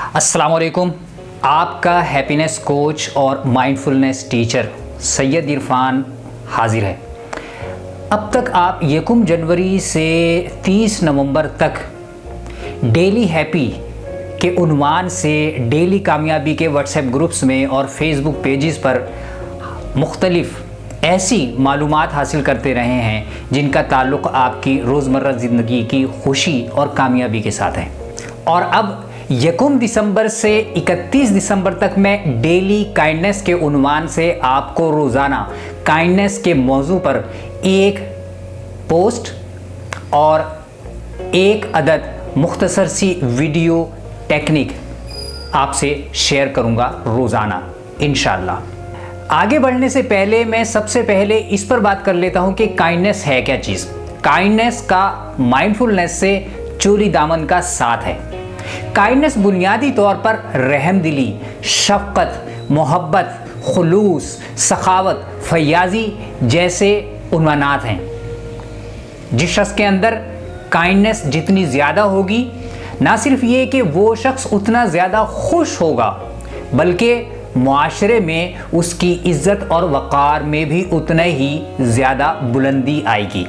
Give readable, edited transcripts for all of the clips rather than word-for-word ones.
अस्सलाम वालेकुम। आपका हैप्पीनेस कोच और माइंडफुलनेस टीचर सैयद इरफान हाजिर है। अब तक आप 1 जनवरी से 30 नवंबर तक डेली हैप्पी के उन्वान से डेली कामयाबी के व्हाट्सएप ग्रुप्स में और फेसबुक पेजेस पर मुख्तलिफ ऐसी मालूमात हासिल करते रहे हैं जिनका ताल्लुक़ आपकी रोज़मर्रा ज़िंदगी की खुशी और कामयाबी के साथ है। और अब 1 दिसंबर से 31 दिसंबर तक मैं डेली काइंडनेस के उन्वान से आपको रोज़ाना काइंडनेस के मौजू पर एक पोस्ट और एक अदद मुख्तसर सी वीडियो टेक्निक आपसे शेयर करूंगा रोज़ाना इंशाअल्लाह। आगे बढ़ने से पहले मैं सबसे पहले इस पर बात कर लेता हूं कि काइंडनेस है क्या चीज़। काइंडनेस का माइंडफुलनेस से चोली दामन का साथ है। काइंडनेस बुनियादी तौर पर रहमदिली, शफ़क़त, मोहब्बत, खुलूस, सखावत, फयाज़ी जैसे उन्वानात हैं। जिस शख्स के अंदर काइंडनेस जितनी ज़्यादा होगी, ना सिर्फ ये कि वो शख्स उतना ज़्यादा खुश होगा बल्कि मुआशरे में उसकी इज़्ज़त और वक़ार में भी उतना ही ज़्यादा बुलंदी आएगी।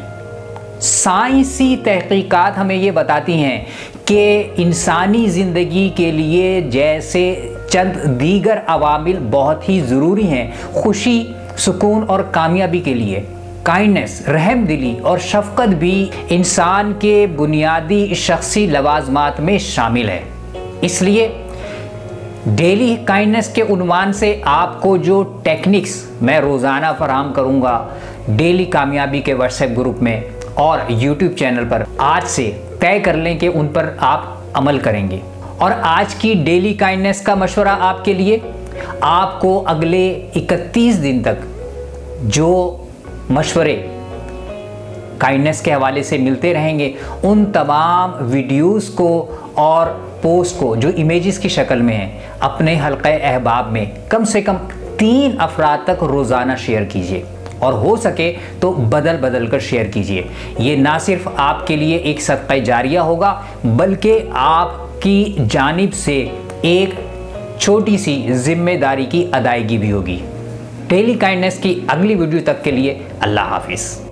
साइंसी तहकीकात हमें ये बताती हैं कि इंसानी ज़िंदगी के लिए जैसे चंद दीगर अवामिल बहुत ही ज़रूरी हैं खुशी, सुकून और कामयाबी के लिए, काइंडनेस, रहमदिली और शफ़क़त भी इंसान के बुनियादी शख्सी लवाज़मात में शामिल है। इसलिए डेली काइंडनेस के उन्वान से आपको जो टेक्निक्स मैं रोज़ाना फराहम करूँगा डेली कामयाबी के व्हाट्सएप ग्रुप में और यूट्यूब चैनल पर, आज से तय कर लें कि उन पर आप अमल करेंगे। और आज की डेली काइंडनेस का मशवरा आपके लिए, आपको अगले 31 दिन तक जो मशवरे काइंडनेस के हवाले से मिलते रहेंगे उन तमाम वीडियोस को और पोस्ट को जो इमेजेस की शक्ल में हैं अपने हल्क़े अहबाब में कम से कम 3 अफराद तक रोज़ाना शेयर कीजिए और हो सके तो बदल बदल कर शेयर कीजिए। ये ना सिर्फ आपके लिए एक सदक़ा जारिया होगा बल्कि आपकी जानिब से एक छोटी सी जिम्मेदारी की अदायगी भी होगी। डेली काइंडनेस की अगली वीडियो तक के लिए अल्लाह हाफिज़।